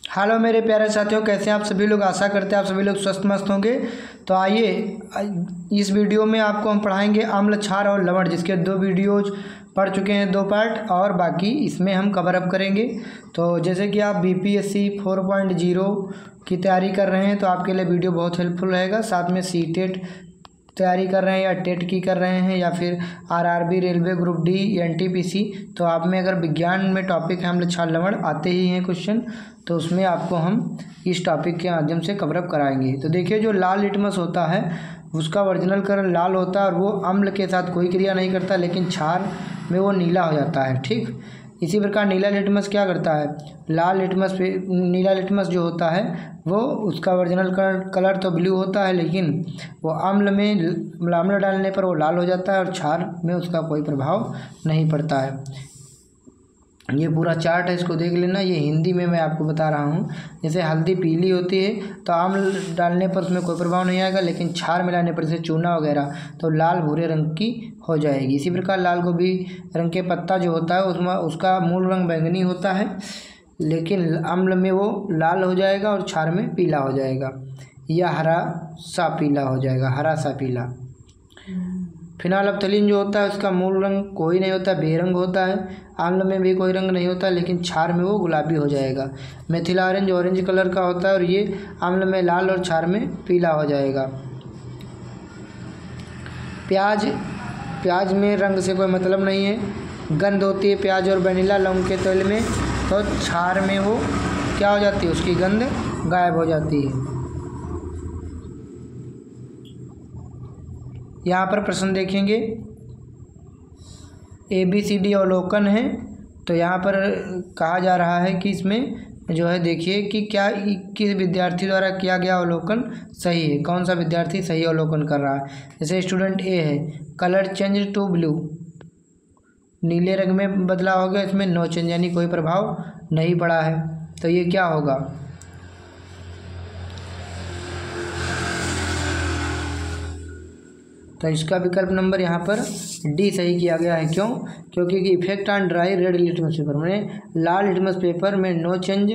Hello मेरे प्यारे साथियों, कैसे हैं आप सभी लोग। आशा करते हैं आप सभी लोग स्वस्थ मस्त होंगे। तो आइए इस वीडियो में आपको हम पढ़ाएंगे अम्ल, क्षार और लवण, जिसके 2 वीडियोज पढ़ चुके हैं, 2 पार्ट, और बाकी इसमें हम कवर अप करेंगे। तो जैसे कि आप BPSC 4.0 की तैयारी कर रहे हैं तो आपके लिए वीडियो बहुत हेल्पफुल रहेगा। साथ में CTET तैयारी कर रहे हैं या टेट की कर रहे हैं या फिर RRB, रेलवे ग्रुप D या NTPC, तो आप में अगर विज्ञान में टॉपिक है अम्ल, क्षार, लवण आते ही हैं क्वेश्चन, तो उसमें आपको हम इस टॉपिक के माध्यम से कवर अप कराएंगे। तो देखिए, जो लाल लिटमस होता है उसका ओरिजिनल कलर लाल होता है और वो अम्ल के साथ कोई क्रिया नहीं करता, लेकिन क्षार में वो नीला हो जाता है। ठीक, इसी प्रकार नीला लिटमस क्या करता है, नीला लिटमस जो होता है वो उसका ओरिजिनल कलर तो ब्लू होता है, लेकिन वो अम्ल डालने पर वो लाल हो जाता है और क्षार में उसका कोई प्रभाव नहीं पड़ता है। ये पूरा चार्ट है, इसको देख लेना। ये हिंदी में मैं आपको बता रहा हूँ। जैसे हल्दी पीली होती है तो अम्ल डालने पर उसमें कोई प्रभाव नहीं आएगा, लेकिन क्षार मिलाने पर, जैसे चूना वगैरह, तो लाल भूरे रंग की हो जाएगी। इसी प्रकार लाल गोभी रंग के पत्ता जो होता है उसमें उसका मूल रंग बैंगनी होता है, लेकिन अम्ल में वो लाल हो जाएगा और क्षार में पीला हो जाएगा, या हरा सा पीला हो जाएगा, हरा सा पीला। फिनाइलफ्थलीन जो होता है उसका मूल रंग कोई नहीं होता, बेरंग होता है। अम्ल में भी कोई रंग नहीं होता, लेकिन क्षार में वो गुलाबी हो जाएगा। मेथिल ऑरेंज कलर का होता है और ये अम्ल में लाल और क्षार में पीला हो जाएगा। प्याज में रंग से कोई मतलब नहीं है। गंध होती है प्याज और वनीला लौंग के तेल में, तो क्षार में वो क्या हो जाती है, उसकी गंध गायब हो जाती है। यहाँ पर प्रश्न देखेंगे, ABCD अवलोकन है। तो यहाँ पर कहा जा रहा है कि इसमें जो है, देखिए कि क्या किस विद्यार्थी द्वारा किया गया अवलोकन सही है, कौन सा विद्यार्थी सही अवलोकन कर रहा है। जैसे स्टूडेंट A है, कलर चेंज टू ब्लू, नीले रंग में बदलाव हो गया, इसमें नो चेंज, यानी कोई प्रभाव नहीं पड़ा है। तो ये क्या होगा, तो इसका विकल्प नंबर यहाँ पर D सही किया गया है। क्यों? क्योंकि effect on dry red litmus paper, मैंने लाल लिटमस पेपर में नो चेंज,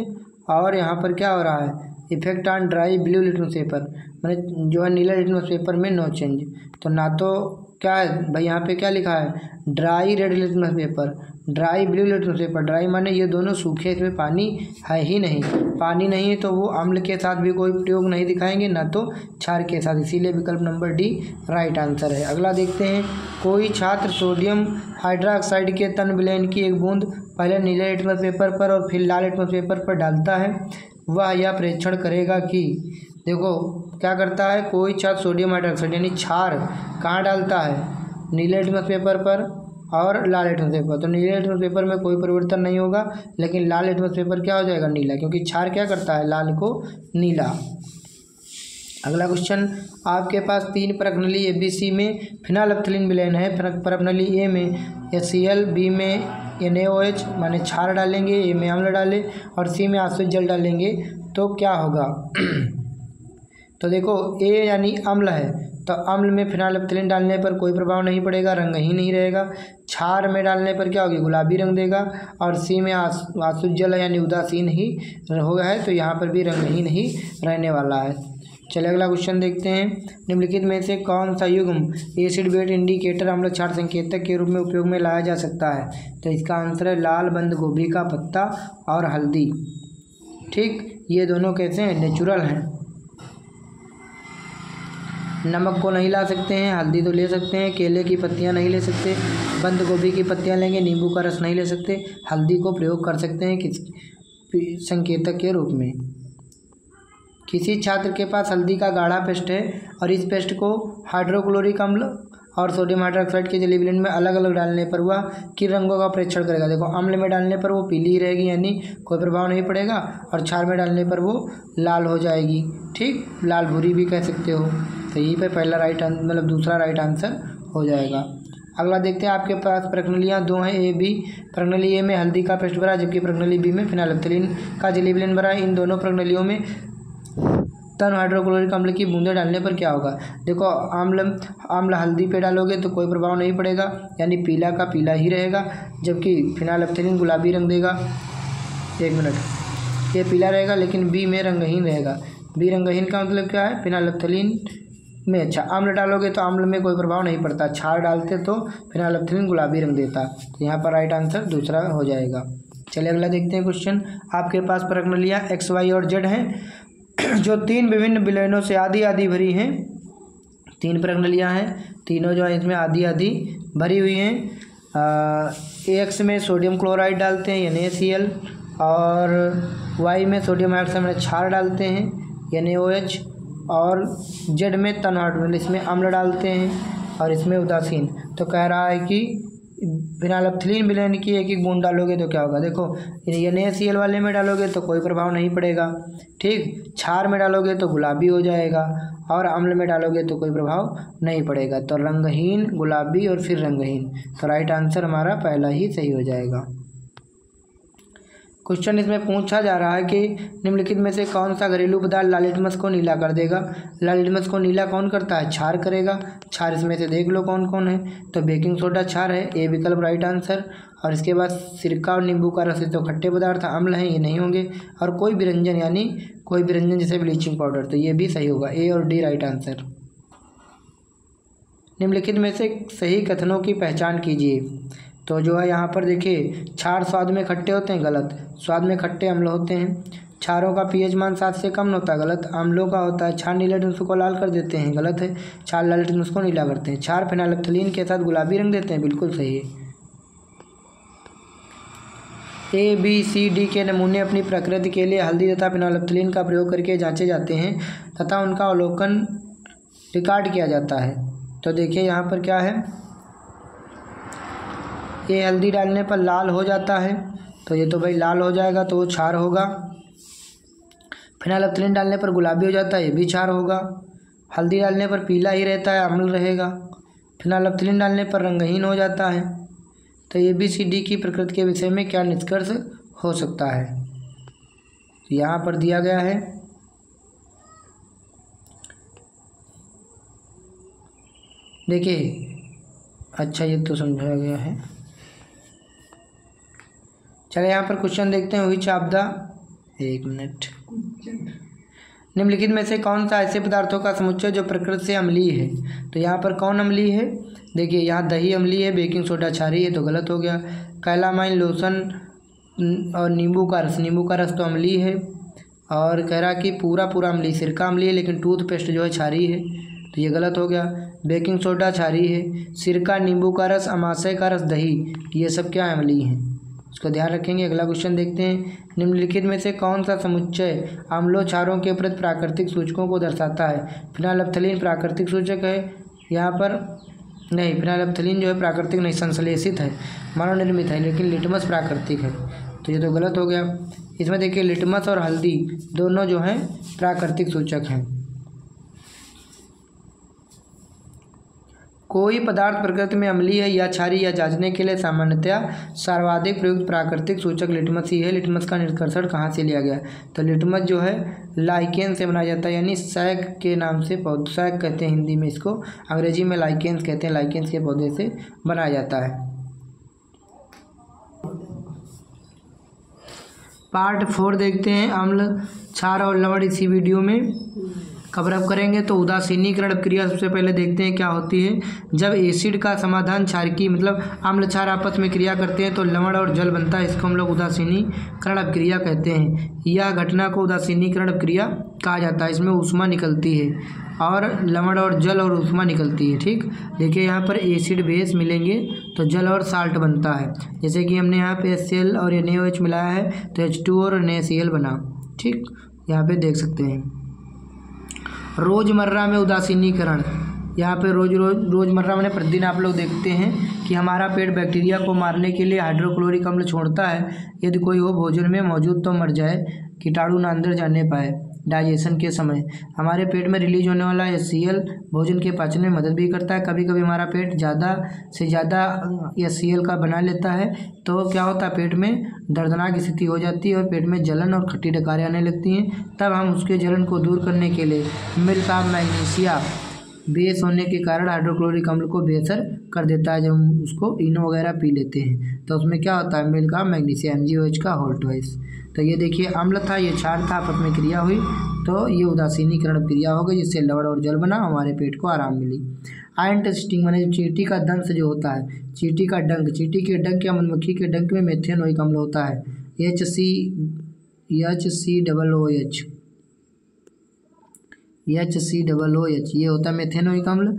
और यहाँ पर क्या हो रहा है, effect on dry blue litmus paper, मैंने जो है नीला लिटमस पेपर में नो चेंज। तो ना तो क्या है भाई, यहाँ पे क्या लिखा है, dry red litmus paper, dry blue litmus paper. Dry माने ये दोनों सूखे, इसमें पानी है ही नहीं, पानी नहीं है तो वो अम्ल के साथ भी कोई प्रयोग नहीं दिखाएंगे, ना तो क्षार के साथ, इसीलिए विकल्प नंबर D राइट आंसर है। अगला देखते हैं, कोई छात्र सोडियम हाइड्रोक्साइड के तन विलयन की एक बूंद पहले नीले लिटमस पेपर पर और फिर लाल लिटमस पेपर पर डालता है, वह यह परीक्षण करेगा कि, देखो क्या करता है, कोई छात्र सोडियम हाइड्रोक्साइड यानी क्षार कहाँ डालता है, नीले लिटमस पेपर पर और लाल लिटमस पेपर। तो नीले लिटमस पेपर में कोई परिवर्तन नहीं होगा, लेकिन लाल लिटमस पेपर क्या हो जाएगा, नीला, क्योंकि क्षार क्या करता है, लाल को नीला। अगला क्वेश्चन, आपके पास 3 प्रश्नावली ABC में फिनाइलफ्थलीन विलयन है। प्रश्नावली A में HCl, B में NaOH माने क्षार डालेंगे, A में अम्ल डालें और C में आश्रित जल डालेंगे, तो क्या होगा। तो देखो A यानी अम्ल है, तो अम्ल में फिनाइलफ्थलीन डालने पर कोई प्रभाव नहीं पड़ेगा, रंग ही नहीं रहेगा। क्षार में डालने पर क्या होगी, गुलाबी रंग देगा। और C में आश्रित जल यानी उदासीन ही हो गया है, तो यहाँ पर भी रंग ही नहीं रहने वाला है। चलिए अगला क्वेश्चन देखते हैं, निम्नलिखित में से कौन सा युग्म एसिड बेस इंडिकेटर अम्ल क्षार संकेतक के रूप में उपयोग में लाया जा सकता है। तो इसका आंसर है लाल बंद गोभी का पत्ता और हल्दी। ठीक, ये दोनों कैसे हैं, नेचुरल हैं। नमक को नहीं ला सकते हैं, हल्दी तो ले सकते हैं, केले की पत्तियां नहीं ले सकते, बंद गोभी की पत्तियां लेंगे, नींबू का रस नहीं ले सकते, हल्दी को प्रयोग कर सकते हैं किस संकेतक के रूप में। किसी छात्र के पास हल्दी का गाढ़ा पेस्ट है और इस पेस्ट को हाइड्रोक्लोरिक अम्ल और सोडियम हाइड्रोक्साइड के जलीय विलयन में अलग अलग डालने पर वह किन रंगों का परीक्षण करेगा। देखो, अम्ल में डालने पर वो पीली ही रहेगी, यानी कोई प्रभाव नहीं पड़ेगा, और क्षार में डालने पर वो लाल हो जाएगी। ठीक, लाल भूरी भी कह सकते हो। तो यहीं पर पहला मतलब दूसरा राइट आंसर हो जाएगा। अगला देखते हैं, आपके पास प्रश्नावलियाँ 2 हैं A B। प्रश्नावली A में हल्दी का पेस्ट भरा, जबकि प्रश्नावली B में फिनाइलफ्थलीन का जलीय विलयन भरा। इन दोनों प्रश्नावलियों में तन हाइड्रोक्लोरिक अम्ल की बूंदें डालने पर क्या होगा। देखो, अम्ल हल्दी पे डालोगे तो कोई प्रभाव नहीं पड़ेगा, यानी पीला का पीला ही रहेगा, जबकि फिनाइलफ्थलीन गुलाबी रंग देगा। 1 मिनट, ये पीला रहेगा, लेकिन बी में रंगहीन रहेगा। बी रंगहीन का मतलब क्या है, फिनाइलैप्थलीन में। अच्छा, अम्ल डालोगे तो अम्ल में कोई प्रभाव नहीं पड़ता, क्षार डालते तो फिनाइलैप्थलीन गुलाबी रंग देता। तो यहाँ पर राइट आंसर दूसरा हो जाएगा। चलिए अगला देखते हैं क्वेश्चन। आपके पास प्रश्नावलियाँ एक्स वाई और जेड हैं जो 3 विभिन्न विलयनों से आधी आधी भरी हैं। 3 प्रश्नावलियाँ हैं, तीनों जो है इसमें आधी आधी भरी हुई हैं। एक्स में सोडियम क्लोराइड डालते हैं NaCl, और वाई में सोडियम हाइड्रोक्साइड में क्षार डालते हैं NaOH, और जेड में तन्वाट इसमें अम्ल डालते हैं और इसमें उदासीन। तो कह रहा है कि फिनाइलैप्थलीन विलयन की एक एक बूंद डालोगे तो क्या होगा। देखो, NaCl वाले में डालोगे तो कोई प्रभाव नहीं पड़ेगा, ठीक। क्षार में डालोगे तो गुलाबी हो जाएगा, और अम्ल में डालोगे तो कोई प्रभाव नहीं पड़ेगा। तो रंगहीन, गुलाबी और फिर रंगहीन। तो राइट आंसर हमारा पहला ही सही हो जाएगा। क्वेश्चन इसमें पूछा जा रहा है कि निम्नलिखित में से कौन सा घरेलू पदार्थ लाल लिटमस को नीला कर देगा। लाल लिटमस को नीला कौन करता है, क्षार करेगा। क्षार इसमें से देख लो कौन कौन है, तो बेकिंग सोडा क्षार है, ए विकल्प राइट आंसर। और इसके बाद सिरका और नींबू का रस तो खट्टे पदार्थ अम्ल हैं, ये नहीं होंगे। और कोई भी व्यंजन, यानी कोई भी व्यंजन जैसे ब्लीचिंग पाउडर, तो ये भी सही होगा, ए और डी राइट आंसर। निम्नलिखित में से सही कथनों की पहचान कीजिए। तो जो है यहाँ पर देखिए, क्षार स्वाद में खट्टे होते हैं, गलत। स्वाद में खट्टे अम्ल होते हैं। क्षारों का pH मान 7 से कम होता है, गलत। अम्लों का होता है। क्षार नीले लिटमस को लाल कर देते हैं, गलत है। क्षार लाल लिटमस को नीला करते हैं। क्षार फिनाइलैप्थलीन के साथ गुलाबी रंग देते हैं, बिल्कुल सही है। ABCD के नमूने अपनी प्रकृति के लिए हल्दी तथा फिनाइलैप्थलीन का प्रयोग करके जांचे जाते हैं तथा उनका अवलोकन रिकॉर्ड किया जाता है। तो देखिए यहाँ पर क्या है, ये हल्दी डालने पर लाल हो जाता है, तो ये तो भाई लाल हो जाएगा, तो वो क्षार होगा। फिनाइलैप्थलीन डालने पर गुलाबी हो जाता है, ये भी क्षार होगा। हल्दी डालने पर पीला ही रहता है, अम्ल रहेगा। फिनाइलैप्थलीन डालने पर रंगहीन हो जाता है। तो ABCD की प्रकृति के विषय में क्या निष्कर्ष हो सकता है, तो यहाँ पर दिया गया है। देखिए, अच्छा ये तो समझाया गया है। चलिए यहाँ पर क्वेश्चन देखते हैं। व्हिच ऑफ द, एक मिनट, निम्नलिखित में से कौन सा ऐसे पदार्थों का समुच्चय जो प्रकृति से अम्लीय है। तो यहाँ पर कौन अम्लीय है, देखिए यहाँ दही अम्लीय है, बेकिंग सोडा क्षारीय है, तो गलत हो गया। कैलामाइन लोशन और नींबू का रस तो अम्लीय है, और कह रहा कि पूरा अम्लीय, सिरका अम्लीय है, लेकिन टूथपेस्ट जो है क्षारीय है, तो ये गलत हो गया। बेकिंग सोडा क्षारीय है, सिरका, नींबू का रस, अमाशय का रस, दही, ये सब क्या अम्लीय हैं, उसको ध्यान रखेंगे। अगला क्वेश्चन देखते हैं। निम्नलिखित में से कौन सा समुच्चय अम्लों क्षारों के प्रति प्राकृतिक सूचकों को दर्शाता है। फिनाइलैप्थलीन प्राकृतिक सूचक है, यहाँ पर नहीं, फिनाइलैप्थलीन जो है प्राकृतिक नहीं, संश्लेषित है, मानव निर्मित है, लेकिन लिटमस प्राकृतिक है, तो ये तो गलत हो गया। इसमें देखिए लिटमस और हल्दी दोनों जो हैं प्राकृतिक सूचक हैं। कोई पदार्थ प्रकृति में अम्लीय है या क्षारीय या जांचने के लिए सामान्यतया सर्वाधिक प्रयुक्त प्राकृतिक सूचक लिटमस ही है। लिटमस का निष्कर्षण कहाँ से लिया गया, तो लिटमस जो है लाइकेन से बनाया जाता है, यानी सैग के नाम से, सैग कहते हैं हिंदी में इसको, अंग्रेजी में लाइकेन्स कहते हैं। लाइकेन्स के पौधे से बनाया जाता है। पार्ट 4 देखते हैं, अम्ल, क्षार और लवण इसी वीडियो में कवर अप करेंगे। तो उदासीनीकरण क्रिया सबसे पहले देखते हैं क्या होती है। जब एसिड का समाधान क्षारकी, मतलब अम्ल क्षार आपस में क्रिया करते हैं तो लवण और जल बनता है, इसको हम लोग उदासीनीकरण क्रिया कहते हैं। यह घटना को उदासीनीकरण क्रिया कहा जाता है। इसमें ऊष्मा निकलती है, और लवण और जल और ऊष्मा निकलती है, ठीक। देखिए यहाँ पर एसिड बेस मिलेंगे तो जल और साल्ट बनता है, जैसे कि हमने यहाँ पे HCl और NaOH मिलाया है तो H2O और NaCl बना, ठीक, यहाँ पे देख सकते हैं। रोज़मर्रा में उदासीनीकरण, यहाँ पे रोज़मर्रा में प्रतिदिन आप लोग देखते हैं कि हमारा पेट बैक्टीरिया को मारने के लिए हाइड्रोक्लोरिक अम्ल छोड़ता है। यदि कोई हो भोजन में मौजूद तो मर जाए, कीटाणु ना अंदर जाने पाए। डाइजेशन के समय हमारे पेट में रिलीज होने वाला HCl भोजन के पाचन में मदद भी करता है। कभी कभी हमारा पेट ज़्यादा से ज़्यादा HCl का बना लेता है, तो क्या होता है, पेट में दर्दनाक स्थिति हो जाती है और पेट में जलन और खट्टी डकारें आने लगती हैं। तब हम उसके जलन को दूर करने के लिए मिल्क ऑफ मैग्नीशिया बेस होने के कारण हाइड्रोक्लोरिक अम्ल को बेअसर कर देता है। जब हम उसको इनो वगैरह पी लेते हैं तो उसमें क्या होता है, मिल्क ऑफ मैग्नीशिया MgOH का होल ट्वाइस। तो ये देखिए अम्ल था, ये क्षार था, आपस में क्रिया हुई तो ये उदासीनीकरण क्रिया हो गई, जिससे लवण और जल बना, हमारे पेट को आराम मिली। आयन टेस्टिंग माने चींटी का दंश जो होता है, चींटी का डंक, चींटी के डंक या मधुमक्खी के डंक में मेथेनोइक अम्ल होता है, HCOOH ये होता है मेथेनोइक अम्ल।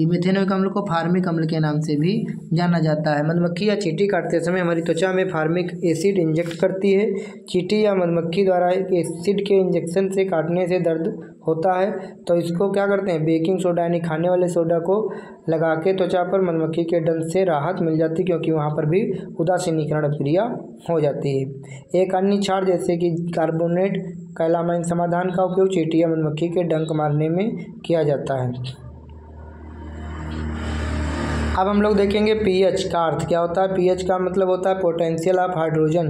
मेथेनोइक अम्ल को फार्मिक अम्ल के नाम से भी जाना जाता है। मधुमक्खी या चींटी काटते समय हमारी त्वचा में फार्मिक एसिड इंजेक्ट करती है। चींटी या मधुमक्खी द्वारा एसिड के इंजेक्शन से काटने से दर्द होता है, तो इसको क्या करते हैं, बेकिंग सोडा यानी खाने वाले सोडा को लगा के त्वचा पर मधुमक्खी के डंक से राहत मिल जाती है, क्योंकि वहाँ पर भी उदासीनीकरण क्रिया हो जाती है। एक अन्य क्षार जैसे कि कार्बोनेट कैलामाइन समाधान का उपयोग चींटी या मधुमक्खी के डंक मारने में किया जाता है। अब हम लोग देखेंगे पीएच का अर्थ क्या होता है। पीएच का मतलब होता है पोटेंशियल ऑफ हाइड्रोजन,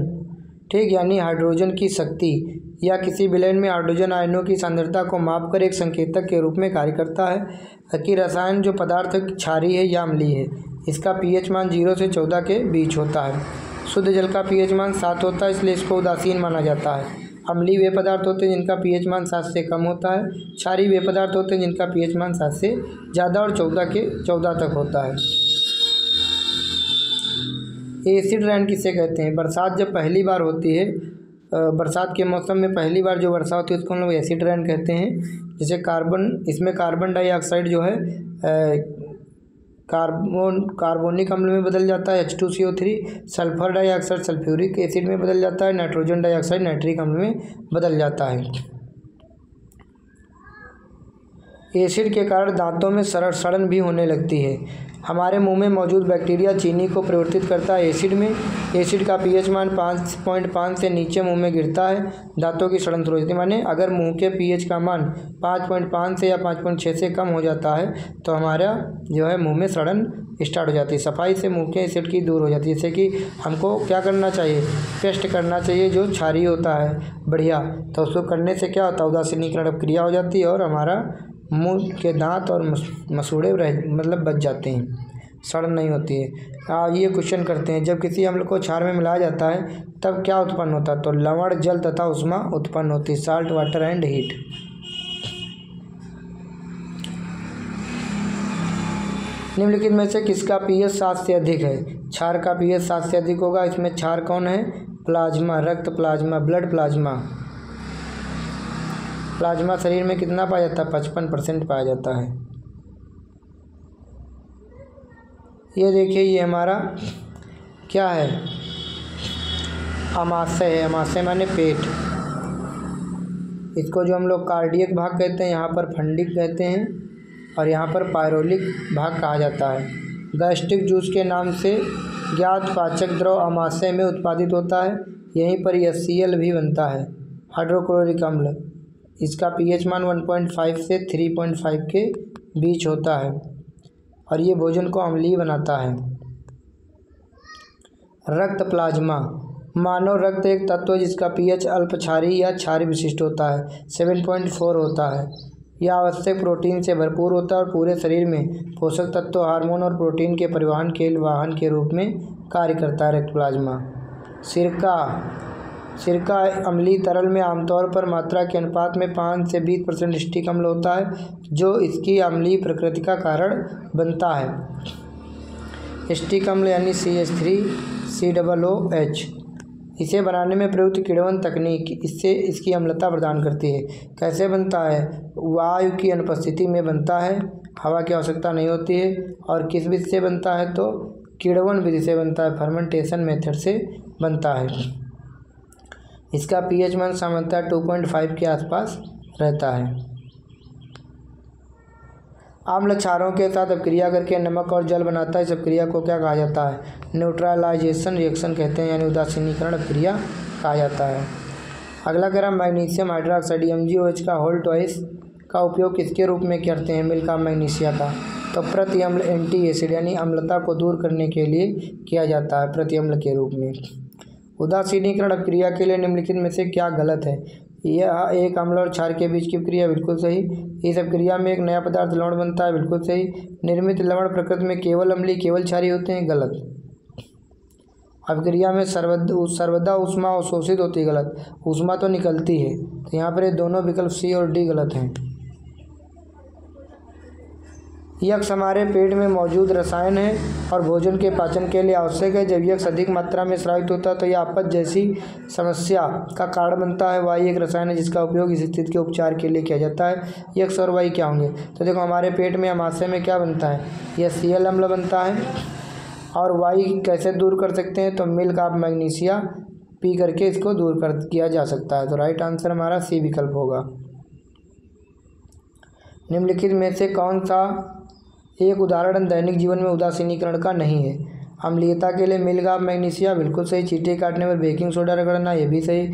ठीक, यानी हाइड्रोजन की शक्ति, या किसी विलयन में हाइड्रोजन आयनों की सांद्रता को मापकर एक संकेतक के रूप में कार्य करता है कि रसायन जो पदार्थ क्षारीय है या अम्लीय है। इसका पीएच मान 0 से 14 के बीच होता है। शुद्ध जल का पीएच मान 7 होता है, इसलिए इसको उदासीन माना जाता है। अम्लीय वे पदार्थ होते हैं जिनका पीएच मान 7 से कम होता है। क्षारीय वे पदार्थ होते हैं जिनका पीएच मान 7 से ज़्यादा और 14 तक होता है। एसिड रेन किसे कहते हैं? बरसात जब पहली बार होती है, बरसात के मौसम में पहली बार जो वर्षा होती है उसको हम लोग एसिड रेन कहते हैं। जैसे इसमें कार्बन डाइऑक्साइड जो है कार्बोनिक अम्ल में बदल जाता है H2CO3, sulphur dioxide sulphuric acid में बदल जाता है, नाइट्रोजन डाइऑक्साइड नाइट्रिक अम्ल में बदल जाता है। एसिड के कारण दांतों में सड़न भी होने लगती है। हमारे मुंह में मौजूद बैक्टीरिया चीनी को परिवर्तित करता है एसिड में। एसिड का पीएच मान 5.5 से नीचे मुंह में गिरता है, दांतों की सड़न शुरू हो जाती है। माने अगर मुंह के पीएच का मान 5.5 से या 5.6 से कम हो जाता है तो हमारा जो है मुंह में सड़न स्टार्ट हो जाती है। सफाई से मुंह के एसिड की दूर हो जाती है। जैसे कि हमको क्या करना चाहिए, पेस्ट करना चाहिए जो क्षारीय होता है बढ़िया, तो उसको करने से क्या होता है, उदासीनीकरण क्रिया हो जाती है और हमारा मुंह के दांत और मसूड़े मतलब बच जाते हैं, सड़न नहीं होती है। ये क्वेश्चन करते हैं, जब किसी अम्ल को क्षार में मिलाया जाता है तब क्या उत्पन्न होता है? तो लवण, जल तथा उष्मा उत्पन्न होती है, साल्ट, वाटर एंड हीट। निम्नलिखित में से किसका पीएच 7 से अधिक है? क्षार का पीएच 7 से अधिक होगा। इसमें क्षार कौन है? प्लाज्मा, रक्त प्लाज्मा, ब्लड प्लाज्मा। प्लाज्मा शरीर में कितना पाया जाता है? 55% पाया जाता है। ये देखिए, ये हमारा क्या है, अमाशय है। अमाशय माने पेट। इसको जो हम लोग कार्डियक भाग कहते हैं, यहाँ पर फंडिक कहते हैं और यहाँ पर पायरोलिक भाग कहा जाता है। गैस्ट्रिक जूस के नाम से ज्ञात पाचक द्रव अमाशय में उत्पादित होता है। यहीं पर HCl भी बनता है, हाइड्रोक्लोरिक अम्ल। इसका पीएच मान 1.5 से 3.5 के बीच होता है और ये भोजन को अम्लीय बनाता है। रक्त प्लाज्मा, मानव रक्त एक तत्व है जिसका पीएच अल्प क्षारीय या क्षारीय विशिष्ट होता है, 7.4 होता है। यह आवश्यक प्रोटीन से भरपूर होता है और पूरे शरीर में पोषक तत्व, हार्मोन और प्रोटीन के परिवहन के वाहन के रूप में कार्य करता है रक्त प्लाज्मा। सिरका अम्लीय तरल में आमतौर पर मात्रा के अनुपात में 5 से 20% स्टिक अम्ल होता है, जो इसकी अम्लीय प्रकृति का कारण बनता है। स्टिक अम्ल यानी CH3COOH। इसे बनाने में प्रयुक्त किण्वन तकनीक इसकी अम्लता प्रदान करती है। कैसे बनता है? वायु की अनुपस्थिति में बनता है, हवा की आवश्यकता नहीं होती है। और किस विधि से बनता है? तो किण्वन विधि से बनता है, फर्मेंटेशन मेथड से बनता है। इसका पीएच मान सामान्यतः 2.5 के आसपास रहता है। आम्ल क्षारों के साथ अपक्रिया करके नमक और जल बनाता है। इस अपक्रिया को क्या कहा जाता है? न्यूट्रलाइजेशन रिएक्शन कहते हैं, यानी उदासीनीकरण अपक्रिया कहा जाता है। अगला कह रहा मैग्नीशियम हाइड्रोक्साइड MgOH का होल ट्वाइस का उपयोग किसके रूप में करते हैं? मिल्क ऑफ मैग्नीशिया का। तो प्रति अम्ल एंटी एसिड यानी अम्लता को दूर करने के लिए किया जाता है, प्रति अम्ल के रूप में। उदासीनीकरण अपक्रिया के लिए निम्नलिखित में से क्या गलत है? यह एक अम्ल और क्षार के बीच की क्रिया, बिल्कुल सही। इस अपक्रिया में एक नया पदार्थ लवण बनता है, बिल्कुल सही। निर्मित लवण प्रकृति में केवल अम्लीय केवल क्षारीय होते हैं, गलत। अभिक्रिया में सर्वदा ऊष्मा अवशोषित होती है, गलत, ऊष्मा तो निकलती है। तो यहाँ पर ये दोनों विकल्प सी और डी गलत हैं। यक्स हमारे पेट में मौजूद रसायन है और भोजन के पाचन के लिए आवश्यक है। जब यक्स अधिक मात्रा में स्रावित होता है तो यह आपत जैसी समस्या का कारण बनता है। वाई एक रसायन है जिसका उपयोग इस स्थिति के उपचार के लिए किया जाता है। यक्स और वाई क्या होंगे? तो देखो हमारे पेट में अमाशय में क्या बनता है? यह Cl अम्ल बनता है। और वाई कैसे दूर कर सकते हैं? तो मिल्क ऑफ मैग्नीशिया पी करके इसको दूर कर किया जा सकता है। तो राइट आंसर हमारा सी विकल्प होगा। निम्नलिखित में से कौन सा एक उदाहरण दैनिक जीवन में उदासीनीकरण का नहीं है? अम्लीयता के लिए मिल्क ऑफ मैग्नीशिया बिल्कुल सही। चींटी काटने पर बेकिंग सोडा रगड़ना, ये भी सही।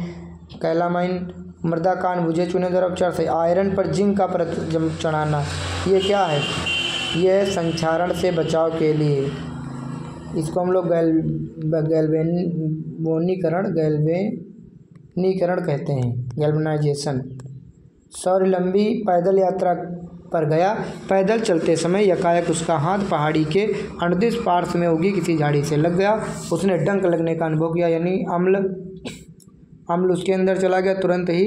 कैलामाइन मृदा कान बुझे चूने द्वारा उपचार, सही। आयरन पर जिंक का परत चढ़ाना, ये क्या है? ये संक्षारण से बचाव के लिए। इसको हम लोग गैल्वेनीकरण कहते हैं, गैल्वेनाइजेशन। स्वावलंबी पैदल यात्रा पर गया। पैदल चलते समय यकायक उसका हाथ पहाड़ी के अनुदिश पार्श्व में उगी किसी झाड़ी से लग गया। उसने डंक लगने का अनुभव किया, यानी अम्ल उसके अंदर चला गया। तुरंत ही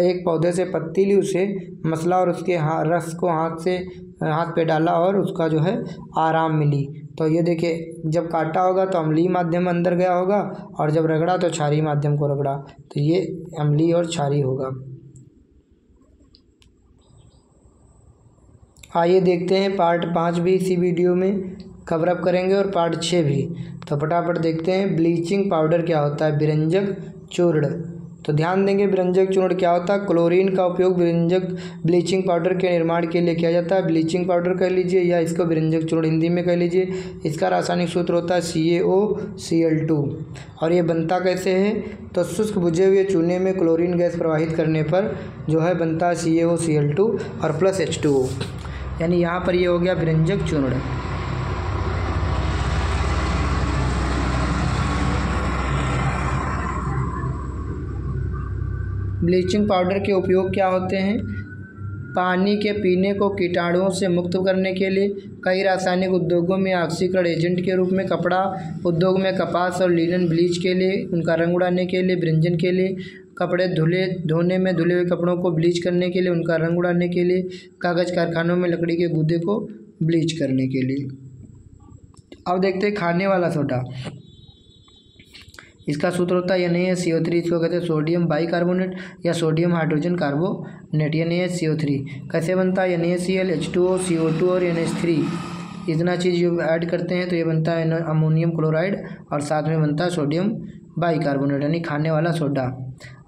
एक पौधे से पत्ती ली, उसे मसला और उसके रस को हाथ पे डाला और उसका जो है आराम मिली। तो ये देखिए, जब काटा होगा तो अम्लीय माध्यम अंदर गया होगा और जब रगड़ा तो क्षारीय माध्यम को रगड़ा, तो ये अम्लीय और क्षारीय होगा। आइए देखते हैं पार्ट 5 भी इसी वीडियो में कवर अप करेंगे और पार्ट 6 भी। तो फटाफट देखते हैं ब्लीचिंग पाउडर क्या होता है। विरंजक चूर्ण, तो ध्यान देंगे विरंजक चूर्ण क्या होता है। क्लोरीन का उपयोग ब्लीचिंग पाउडर के निर्माण के लिए किया जाता है। ब्लीचिंग पाउडर कह लीजिए या इसको विरंजक चूर्ण हिंदी में कह लीजिए। इसका रासायनिक सूत्र होता है CaOCl2। और ये बनता कैसे है? तो शुष्क बुझे हुए चूने में क्लोरीन गैस प्रवाहित करने पर जो है बनता है CaOCl2 और प्लस H2O, यानी यहाँ पर ये हो गया विरंजक चूर्ण। ब्लीचिंग पाउडर के उपयोग क्या होते हैं? पानी के पीने को कीटाणुओं से मुक्त करने के लिए, कई रासायनिक उद्योगों में ऑक्सीकरण एजेंट के रूप में, कपड़ा उद्योग में कपास और लिनन ब्लीच के लिए, उनका रंग उड़ाने के लिए, विरंजन के लिए, कपड़े धोने में धुले हुए कपड़ों को ब्लीच करने के लिए, उनका रंग उड़ाने के लिए, कागज़ कारखानों में लकड़ी के गूदे को ब्लीच करने के लिए। अब देखते हैं खाने वाला सोडा। इसका सूत्र होता है NaCO3, इसको कहते हैं सोडियम बाइकार्बोनेट या सोडियम हाइड्रोजन कार्बोनेट, NaCO3। कैसे बनता है? NaCl, H2O, CO2 और NH3, इतना चीज़ जो ऐड करते हैं तो ये बनता है अमोनियम क्लोराइड और साथ में बनता है सोडियम बाइकार्बोनेट, यानी खाने वाला सोडा।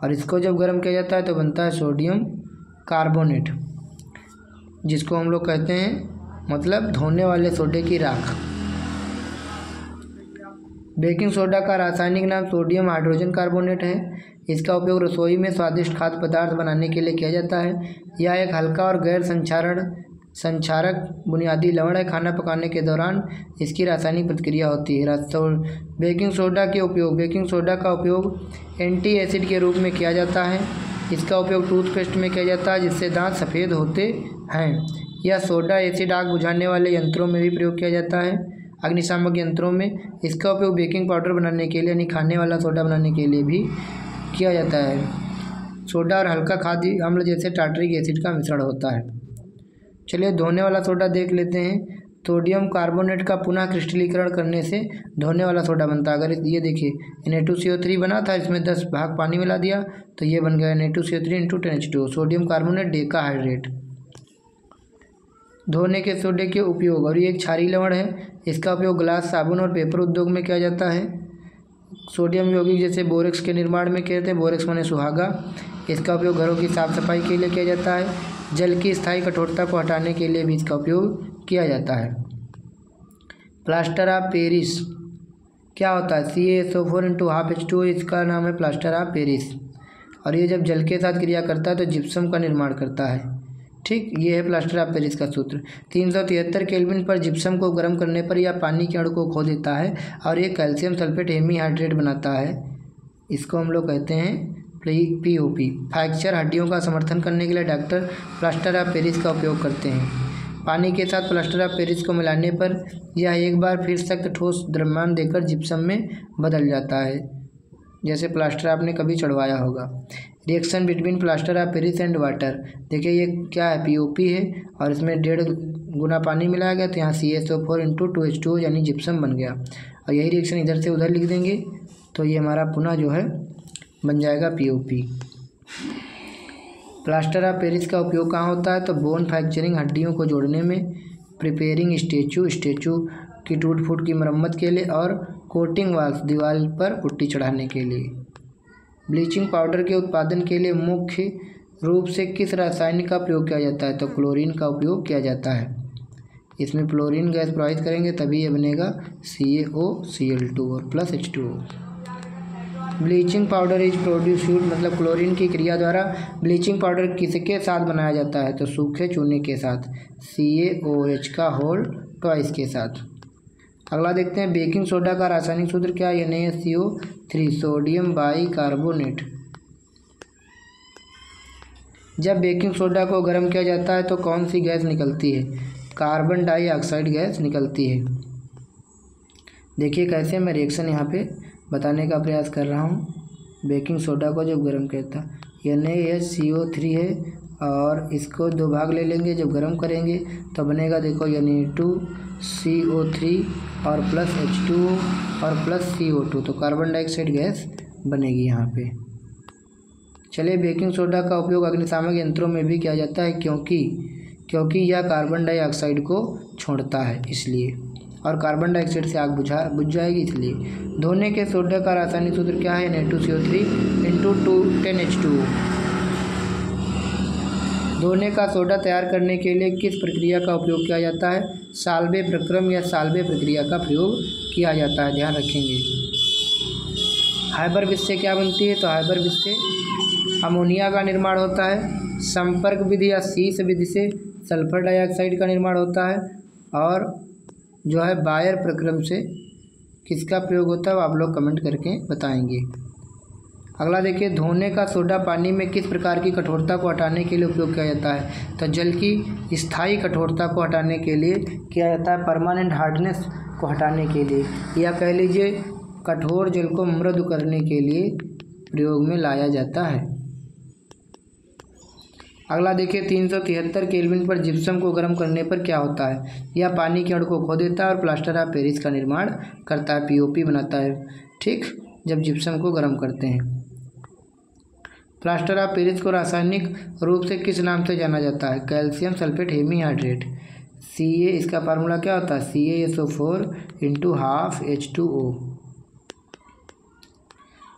और इसको जब गर्म किया जाता है तो बनता है सोडियम कार्बोनेट, जिसको हम लोग कहते हैं मतलब धोने वाले सोडे की राख। बेकिंग सोडा का रासायनिक नाम सोडियम हाइड्रोजन कार्बोनेट है। इसका उपयोग रसोई में स्वादिष्ट खाद्य पदार्थ बनाने के लिए किया जाता है। यह एक हल्का और गैर संक्षारक बुनियादी लवण है। खाना पकाने के दौरान इसकी रासायनिक प्रतिक्रिया होती है। बेकिंग सोडा का उपयोग एंटी एसिड के रूप में किया जाता है। इसका उपयोग टूथपेस्ट में किया जाता है जिससे दांत सफ़ेद होते हैं। यह सोडा एसिड आग बुझाने वाले यंत्रों में भी प्रयोग किया जाता है, अग्निशामक यंत्रों में। इसका उपयोग बेकिंग पाउडर बनाने के लिए यानी खाने वाला सोडा बनाने के लिए भी किया जाता है। सोडा और हल्का खाद्य अम्ल जैसे टार्टरिक एसिड का मिश्रण होता है। चलिए धोने वाला सोडा देख लेते हैं। सोडियम कार्बोनेट का पुनः क्रिस्टलीकरण करने से धोने वाला सोडा बनता है। अगर ये देखिए Na2CO3 बना था, इसमें 10 भाग पानी मिला दिया तो ये बन गया Na2CO3 × 10H2O, sodium carbonate decahydrate. धोने के सोडे के उपयोग, और ये एक क्षारीय लवण है। इसका उपयोग ग्लास, साबुन और पेपर उद्योग में किया जाता है। सोडियम यौगिक जैसे बोरेक्स के निर्माण में किए जाते हैं। बोरेक्स माने सुहागा। इसका उपयोग घरों की साफ सफाई के लिए किया जाता है। जल की स्थायी कठोरता को हटाने के लिए भी इसका उपयोग किया जाता है। प्लास्टर ऑफ पेरिस क्या होता है? CaSO4 × 12H2O, इसका नाम है प्लास्टर ऑफ पेरिस। और ये जब जल के साथ क्रिया करता है तो जिप्सम का निर्माण करता है। ठीक, ये है प्लास्टर ऑफ पेरिस का सूत्र। 373 केल्विन पर जिप्सम को गर्म करने पर यह पानी के अणु को खो देता है और ये कैल्शियम सल्फेट हेमीहाइड्रेट बनाता है। इसको हम लोग कहते हैं POP। फ्रैक्चर हड्डियों का समर्थन करने के लिए डॉक्टर प्लास्टर ऑफ पेरिस का उपयोग करते हैं। पानी के साथ प्लास्टर ऑफ पेरिस को मिलाने पर यह एक बार फिर सख्त ठोस द्रव्यमान देकर जिप्सम में बदल जाता है, जैसे प्लास्टर आपने कभी चढ़वाया होगा। Reaction between plaster of Paris and water, देखिए ये क्या है, पीओपी है और इसमें 1.5 गुना पानी मिलाया गया, तो यहाँ CaSO4 × 2H2O यानी जिप्सम बन गया। और यही रिएक्शन इधर से उधर लिख देंगे तो ये हमारा पुनः जो है बन जाएगा पीओपी। प्लास्टर ऑफ पेरिस का उपयोग कहाँ होता है, तो बोन फ्रैक्चरिंग, हड्डियों को जोड़ने में, प्रिपेयरिंग स्टेचू की टूट फूट की मरम्मत के लिए, और कोटिंग वाल्स, दीवार पर पुट्टी चढ़ाने के लिए। ब्लीचिंग पाउडर के उत्पादन के लिए मुख्य रूप से किस रासायनिक का प्रयोग किया जाता है, तो क्लोरीन का उपयोग किया जाता है। इसमें क्लोरीन गैस प्रवाहित करेंगे तभी ये बनेगा CaOCl2 और plus H2O। Bleaching powder is produced, मतलब क्लोरीन की क्रिया द्वारा ब्लीचिंग पाउडर किसके साथ बनाया जाता है, तो सूखे चूने के साथ, CaOH का होल ट्वाइस के साथ। अगला देखते हैं बेकिंग सोडा का रासायनिक सूत्र क्या है, NaCO3 सोडियम बाइकार्बोनेट। जब बेकिंग सोडा को गर्म किया जाता है तो कौन सी गैस निकलती है, कार्बन डाइऑक्साइड गैस निकलती है। देखिए कैसे मैं रिएक्शन यहाँ पे बताने का प्रयास कर रहा हूँ। बेकिंग सोडा को जब गर्म करता, NaCO3 है और इसको 2 भाग ले लेंगे, जब गर्म करेंगे तो बनेगा देखो Na2CO3 और प्लस H2O और प्लस CO2, तो कार्बन डाइऑक्साइड गैस बनेगी यहाँ पे। चलिए, बेकिंग सोडा का उपयोग अग्निशामक यंत्रों में भी किया जाता है क्योंकि यह कार्बन डाइऑक्साइड को छोड़ता है इसलिए, और कार्बन डाइऑक्साइड से आग बुझ जाएगी इसलिए। धोने के सोडा का रासायनिक सूत्र क्या है, Na2CO3 × 10H2O। धोने का सोडा तैयार करने के लिए किस प्रक्रिया का उपयोग किया जाता है, साल्वे प्रक्रम या साल्वे प्रक्रिया का प्रयोग किया जाता है, ध्यान रखेंगे। हाइबर विष से क्या बनती है, तो हाइबर विष से अमोनिया का निर्माण होता है। संपर्क विधि या शीश विधि से सल्फर डाइऑक्साइड का निर्माण होता है। और जो है बायर प्रक्रम से किसका प्रयोग होता है, वो आप लोग कमेंट करके बताएंगे। अगला देखिए, धोने का सोडा पानी में किस प्रकार की कठोरता को हटाने के लिए उपयोग किया जाता है, तो जल की स्थायी कठोरता को हटाने के लिए किया जाता है, परमानेंट हार्डनेस को हटाने के लिए, या कह लीजिए कठोर जल को मृदु करने के लिए प्रयोग में लाया जाता है। अगला देखिए, 373 केल्विन पर जिप्सम को गर्म करने पर क्या होता है, यह पानी के अणु को खो देता है और प्लास्टर ऑफ पेरिस का निर्माण करता है, पीओपी बनाता है, ठीक, जब जिप्सम को गर्म करते हैं। प्लास्टर ऑफ पेरिस को रासायनिक रूप से किस नाम से जाना जाता है, कैल्शियम सल्फेट हेमीहाइड्रेट, Ca, इसका फार्मूला क्या होता है, CaSO4 × 12H2O।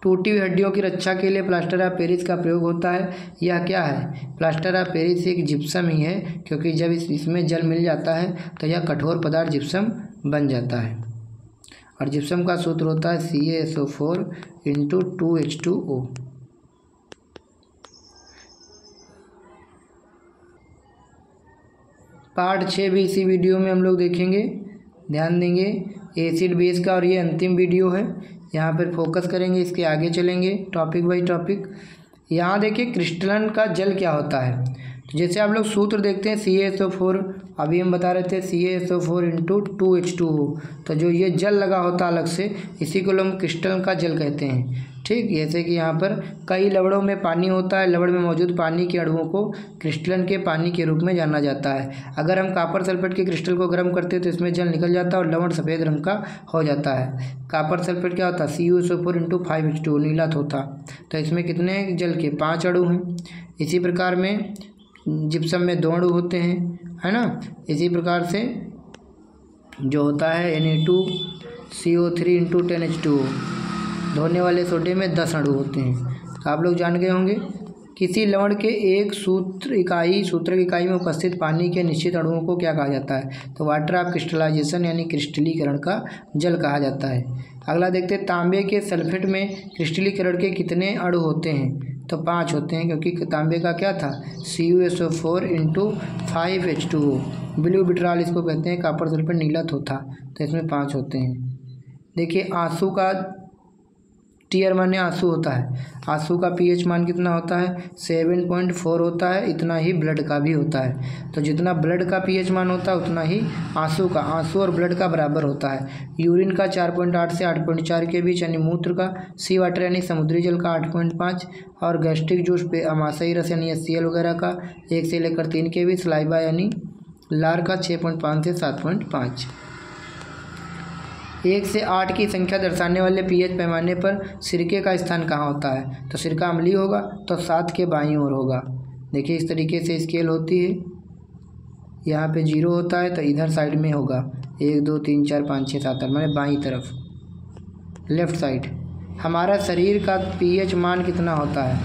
टूटी हुई हड्डियों की रक्षा के लिए प्लास्टर ऑफ पेरिस का प्रयोग होता है, यह क्या है, प्लास्टर ऑफ पेरिस एक जिप्सम ही है, क्योंकि जब इसमें जल मिल जाता है तो यह कठोर पदार्थ जिप्सम बन जाता है। और जिप्सम का सूत्र होता है CaSO4 × 2H2O। पार्ट 6 भी इसी वीडियो में हम लोग देखेंगे, ध्यान देंगे, एसिड बेस का, और ये अंतिम वीडियो है, यहाँ पर फोकस करेंगे, इसके आगे चलेंगे टॉपिक बाई टॉपिक। यहाँ देखिए क्रिस्टलन का जल क्या होता है, तो जैसे आप लोग सूत्र देखते हैं CaSO4, अभी हम बता रहे थे CaSO4 × 2H2O, तो जो ये जल लगा होता है अलग से, इसी को हम क्रिस्टलन का जल कहते हैं, ठीक। जैसे कि यहाँ पर कई लवड़ों में पानी होता है, लवड़ में मौजूद पानी के अणुओं को क्रिस्टलन के पानी के रूप में जाना जाता है। अगर हम कॉपर सल्फेट के क्रिस्टल को गर्म करते हैं तो इसमें जल निकल जाता है और लवण सफ़ेद रंग का हो जाता है। कॉपर सल्फेट क्या होता है, CuSO4 × 5H2O, नीला होता, तो इसमें कितने जल के 5 अणु हैं। इसी प्रकार में जिप्सम में 2 अणु होते हैं, है ना। इसी प्रकार से जो होता है Na2CO3 × 10H2O, धोने वाले सोडे में 10 अणु होते हैं। तो आप लोग जान गए होंगे, किसी लवण के एक सूत्रक इकाई में उपस्थित पानी के निश्चित अणुओं को क्या कहा जाता है, तो वाटर ऑफ क्रिस्टलाइजेशन यानी क्रिस्टलीकरण का जल कहा जाता है। अगला देखते हैं, तांबे के सल्फेट में क्रिस्टलीकरण के कितने अणु होते हैं, तो 5 होते हैं, क्योंकि तांबे का क्या था, CuSO4 × 5H2O। ब्लू विट्रॉल इसको कहते हैं, कॉपर सल्फेट नीला थोथा, तो इसमें 5 होते हैं। देखिए, आंसू का टीयर माने आंसू होता है, आंसू का पीएच मान कितना होता है 7.4 होता है। इतना ही ब्लड का भी होता है। तो जितना ब्लड का पीएच मान होता है उतना ही आंसू और ब्लड का बराबर होता है। यूरिन का 4.8 से 8.4 के बीच, यानी मूत्र का, सी वाटर यानी समुद्री जल का 8.5, और गैस्ट्रिक जूस आमाशयी रस यानी HCl वगैरह का 1 से लेकर 3 के बीच, सलाइवा यानी लार का 6.5 से 7.5। 1 से 8 की संख्या दर्शाने वाले पीएच पैमाने पर सिरके का स्थान कहाँ होता है? तो सिरका अम्लीय होगा तो 7 के बाईं ओर होगा। देखिए इस तरीके से स्केल होती है, यहाँ पे 0 होता है तो इधर साइड में होगा 1 2 3 4 5 6 7 8, मैंने बाईं तरफ, लेफ़्ट साइड। हमारा शरीर का पीएच मान कितना होता है?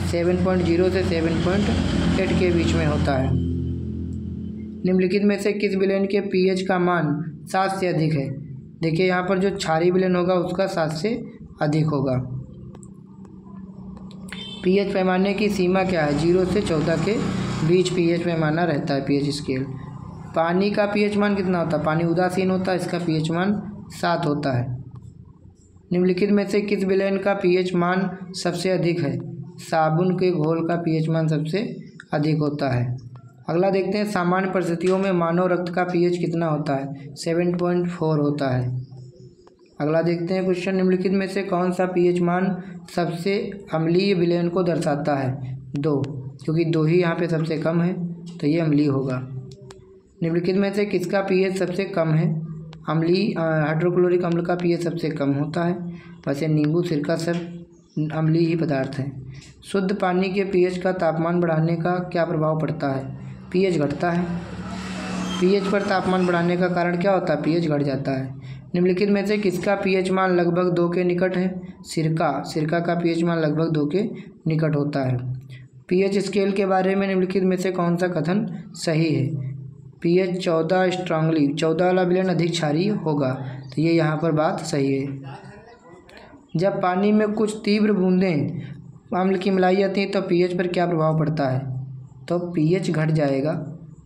7.0 से 7.8 के बीच में होता है। निम्नलिखित में से किस विलेन के पीएच का मान 7 से अधिक है? देखिए यहाँ पर जो क्षारीय विलेन होगा उसका 7 से अधिक होगा। पीएच पैमाने की सीमा क्या है? 0 से 14 के बीच पीएच पैमाना रहता है, पीएच स्केल। पानी का पीएच मान कितना होता है? पानी उदासीन होता है, इसका पीएच मान 7 होता है। निम्नलिखित में से किस विलेन का पीएच मान सबसे अधिक है? साबुन के घोल का पीएच मान सबसे अधिक होता है। अगला देखते हैं, सामान्य परिस्थितियों में मानव रक्त का पीएच कितना होता है? 7.4 होता है। अगला देखते हैं क्वेश्चन, निम्नलिखित में से कौन सा पीएच मान सबसे अम्लीय विलेन को दर्शाता है? 2, क्योंकि 2 ही यहाँ पे सबसे कम है तो ये अम्लीय होगा। निम्नलिखित में से किसका पीएच सबसे कम है? अम्लीय हाइड्रोक्लोरिक अम्ल का पीएच सबसे कम होता है। वैसे नींबू, सिरका सब अम्लीय ही पदार्थ हैं। शुद्ध पानी के पीएच का तापमान बढ़ाने का क्या प्रभाव पड़ता है? पीएच घटता है। पीएच पर तापमान बढ़ाने का कारण क्या होता है? पीएच घट जाता है। निम्नलिखित में से किसका पीएच मान लगभग 2 के निकट है? सिरका का पीएच मान लगभग 2 के निकट होता है। पीएच स्केल के बारे में निम्नलिखित में से कौन सा कथन सही है? पीएच 14 स्ट्रांगली, 14 वाला विलेन अधिक क्षारीय होगा, तो ये यहाँ पर बात सही है। जब पानी में कुछ तीव्र बूंदें अम्ल की मिलाई जाती हैं तो पीएच पर क्या प्रभाव पड़ता है? तो पीएच घट जाएगा।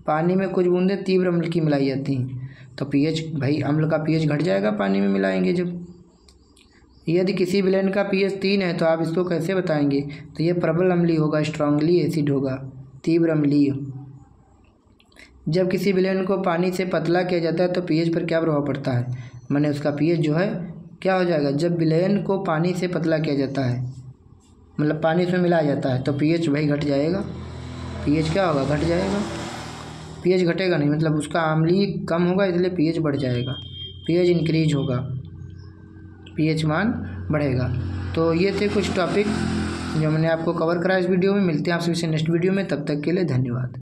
पानी में कुछ बूंदें तीव्र अम्ल की मिलाई जाती हैं तो पीएच, भाई अम्ल का पीएच घट जाएगा पानी में मिलाएंगे जब। यदि किसी विलेन का पीएच 3 है तो आप इसको कैसे बताएंगे? तो ये प्रबल अम्लीय होगा, स्ट्रांगली एसिड होगा, तीव्र अम्लीय। जब किसी विलेन को पानी से पतला किया जाता है तो पीएच पर क्या प्रभाव पड़ता है? माने उसका पीएच जो है क्या हो जाएगा? जब विलेन को पानी से पतला किया जाता है, मतलब पानी उसमें मिलाया जाता है, तो पीएच भाई घट जाएगा। पीएच क्या होगा? घट जाएगा। पीएच घटेगा नहीं, मतलब उसका अम्लीय कम होगा, इसलिए पीएच बढ़ जाएगा। पीएच इंक्रीज होगा, पीएच मान बढ़ेगा। तो ये थे कुछ टॉपिक जो मैंने आपको कवर करा इस वीडियो में। मिलते हैं आपसे नेक्स्ट वीडियो में, तब तक के लिए धन्यवाद।